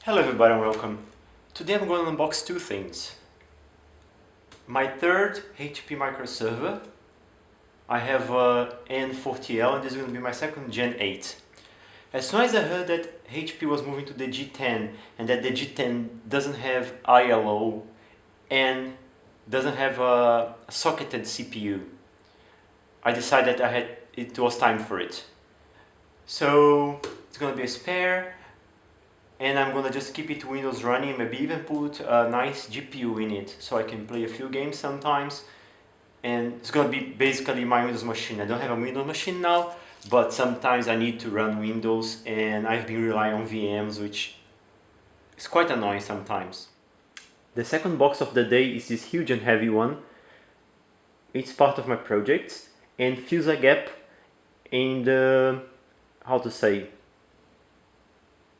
Hello everybody and welcome. Today I'm going to unbox two things. My third HP microserver. I have a N40L and this is going to be my second Gen 8. As soon as I heard that HP was moving to the G10 and that the G10 doesn't have ILO and doesn't have a socketed CPU, I decided it was time for it. So it's going to be a spare. And I'm gonna just keep it Windows running, maybe even put a nice GPU in it so I can play a few games sometimes. And it's gonna be basically my Windows machine. I don't have a Windows machine now, but sometimes I need to run Windows and I've been relying on VMs, which is quite annoying sometimes. The second box of the day is this huge and heavy one. It's part of my project and fills a gap in the,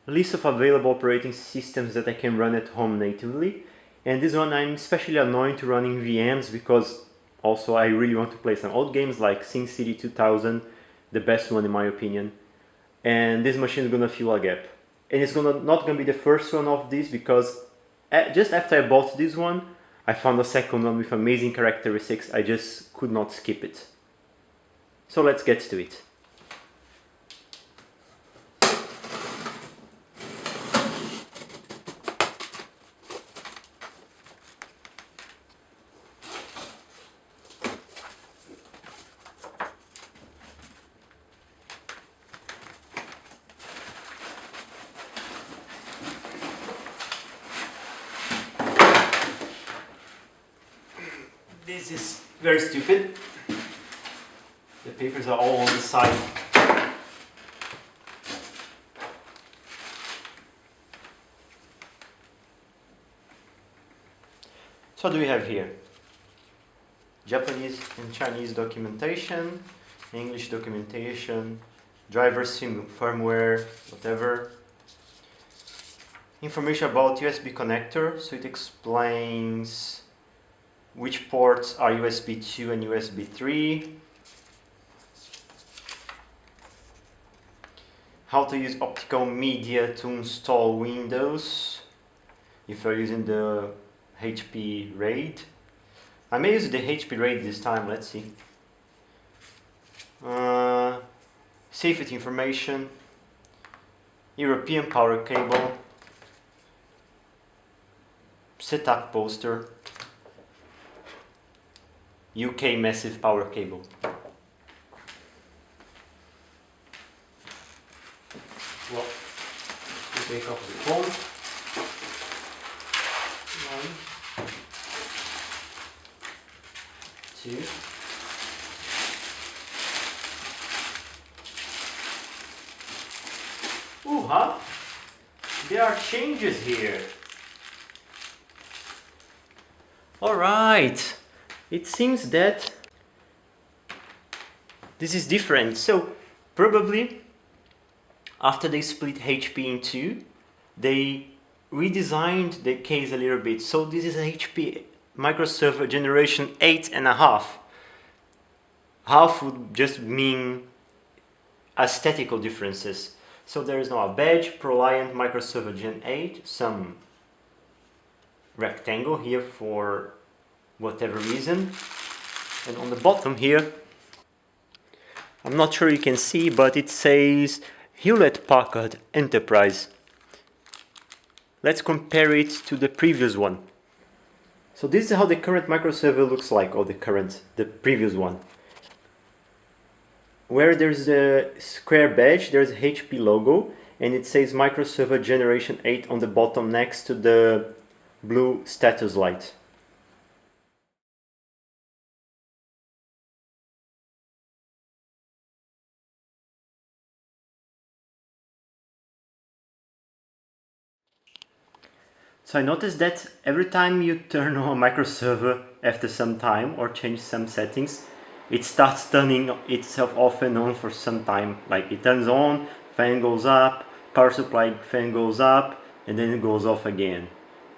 list of available operating systems that I can run at home natively. And this one I'm especially annoyed to run in VMs because also I really want to play some old games like SimCity 2000, the best one in my opinion. And this machine is gonna fill a gap. And it's not gonna be the first one of this because just after I bought this one, I found a second one with amazing characteristics. I just could not skip it. So let's get to it. This is very stupid. The papers are all on the side. So what do we have here? Japanese and Chinese documentation, English documentation, driver firmware, whatever. Information about USB connector, so it explains which ports are USB 2 and USB 3. How to use optical media to install Windows if you're using the HP RAID. I may use the HP RAID this time, let's see. Safety information, European power cable, setup poster, UK massive power cable. Well, we take off the phone. 1, 2. Ooh, huh? There are changes here. Alright. It seems that this is different. So probably after they split HP in two, they redesigned the case a little bit. So this is a HP MicroServer Generation 8.5. Half would just mean aesthetical differences. So there is now a badge, ProLiant MicroServer Gen 8, some rectangle here for whatever reason, and on the bottom here, I'm not sure you can see, but it says Hewlett-Packard Enterprise. Let's compare it to the previous one. So this is how the current microserver looks like, or the previous one. Where there's a square badge, there's a HP logo, and it says MicroServer Generation 8 on the bottom next to the blue status light. So I noticed that every time you turn on a microserver after some time or change some settings, it starts turning itself off and on for some time. Like it turns on, fan goes up, power supply fan goes up, and then it goes off again.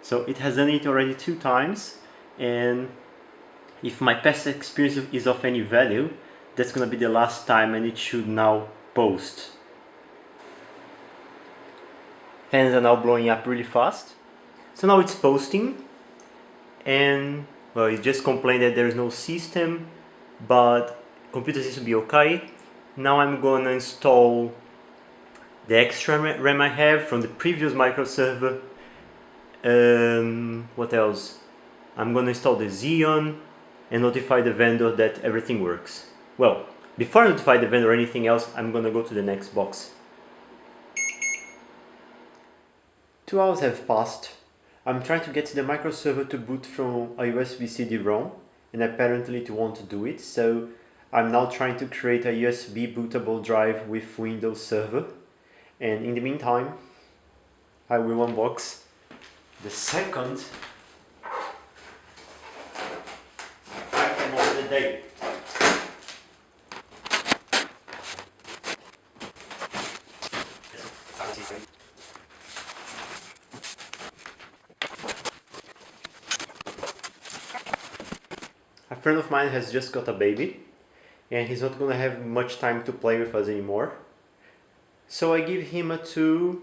So it has done it already 2 times, and if my past experience is of any value, that's gonna be the last time, and it should now post. Fans are now blowing up really fast. So now it's posting, and well, it just complained that there is no system, but computer seems to be okay. Now I'm gonna install the extra RAM I have from the previous microserver. What else? I'm gonna install the Xeon and notify the vendor that everything works. Well, before I notify the vendor or anything else, I'm gonna go to the next box. 2 hours have passed. I'm trying to get the microserver to boot from a USB CD-ROM, and apparently it won't do it, so I'm now trying to create a USB bootable drive with Windows Server. And in the meantime, I will unbox the second item of the day. A friend of mine has just got a baby, and he's not gonna have much time to play with us anymore. So I give him a tool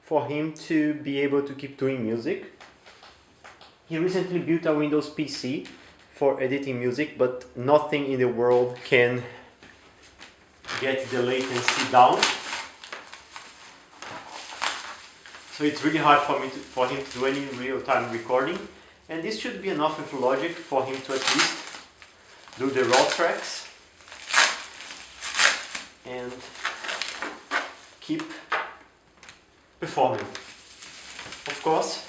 for him to be able to keep doing music. He recently built a Windows PC for editing music, but nothing in the world can get the latency down. So it's really hard for him to do any real-time recording, and this should be enough with logic for him to at least do the raw tracks and keep performing. Of course,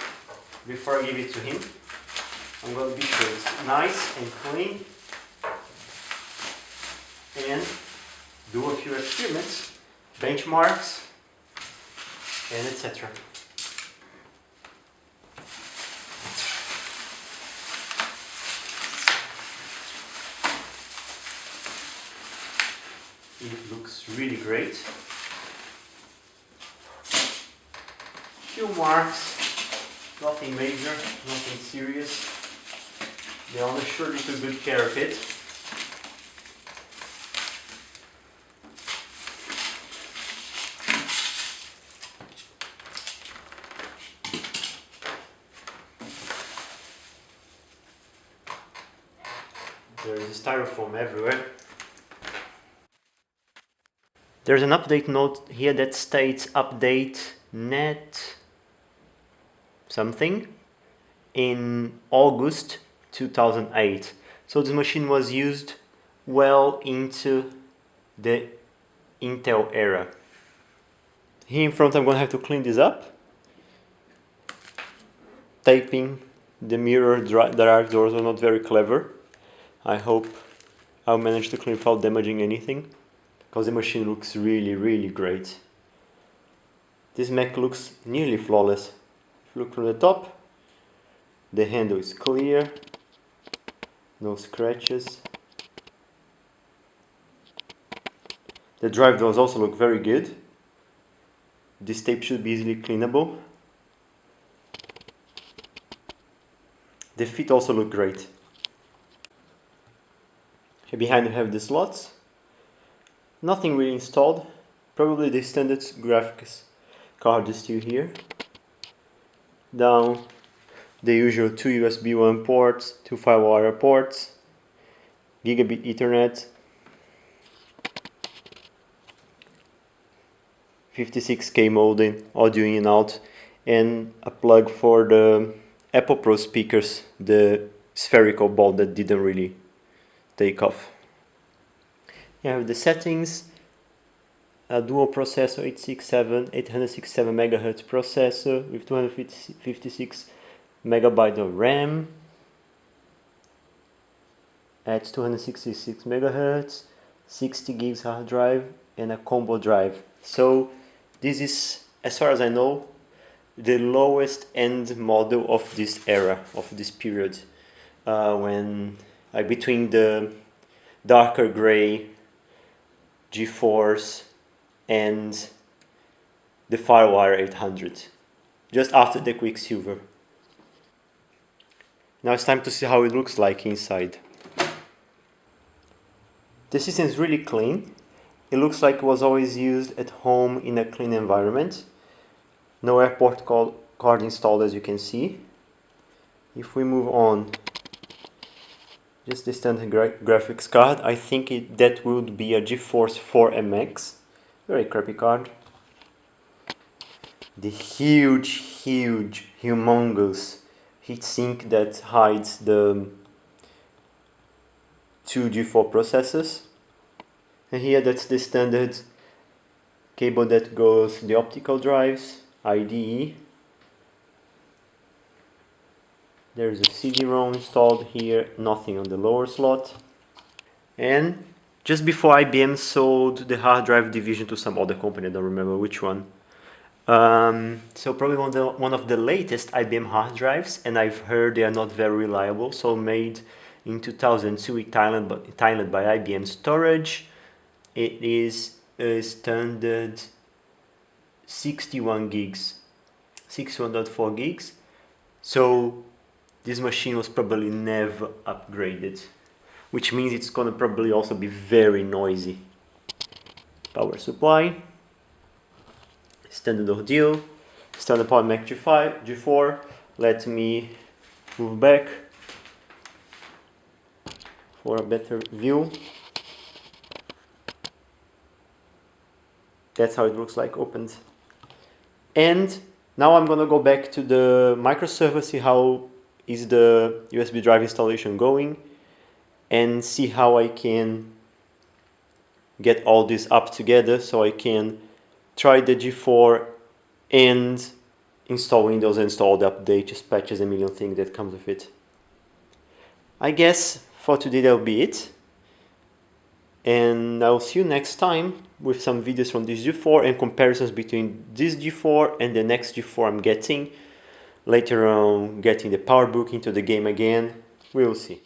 before I give it to him, I'm going to be sure it's nice and clean and do a few experiments, benchmarks, and etc. It looks really great. Few marks, nothing major, nothing serious. The owner surely took good care of it. There is styrofoam everywhere. There's an update note here that states update net something in August 2008. So this machine was used well into the Intel era. Here in front I'm going to have to clean this up. Taping the mirror drive doors was not very clever. I hope I'll manage to clean without damaging anything, because the machine looks really great. This Mac looks nearly flawless. If you look from the top, the handle is clear, no scratches. The drive doors also look very good. This tape should be easily cleanable. The feet also look great. Here behind we have the slots. Nothing really installed. Probably the standard graphics card is still here. Down the usual 2 USB 1 ports, 2 FireWire ports, Gigabit Ethernet, 56K modem, audio in and out, and a plug for the Apple Pro speakers, the spherical ball that didn't really take off. You have the settings, a dual processor 867 MHz processor with 256 MB of RAM at 266 MHz, 60 gigs hard drive, and a combo drive. So this is, as far as I know, the lowest end model of this era, of this period, when between the darker gray GeForce and the FireWire 800, just after the Quicksilver. Now it's time to see how it looks like inside. The system is really clean. It looks like it was always used at home in a clean environment. No airport card installed, as you can see. If we move on, just the standard graphics card. I think that would be a GeForce 4MX. Very crappy card. The humongous heatsink that hides the two G4 processors. And here that's the standard cable that goes to the optical drives, IDE. There's a CD-ROM installed here, nothing on the lower slot. And just before IBM sold the hard drive division to some other company, I don't remember which one. So probably one of the latest IBM hard drives, and I've heard they are not very reliable. So made in 2002 in Thailand by IBM Storage. It is a standard 61 gigs, 61.4 gigs. So this machine was probably never upgraded, which means it's gonna probably also be very noisy. Power supply. Standard ordeal, standard Power Mac G4. Let me move back for a better view. That's how it looks like opened. And now I'm gonna go back to the microserver, see how is the USB drive installation going, and see how I can get all this up together so I can try the G4 and install Windows, install the updates, patches, a million things that comes with it. I guess for today that'll be it. And I'll see you next time with some videos from this G4 and comparisons between this G4 and the next G4 I'm getting. Later on, getting the PowerBook into the game again. We will see.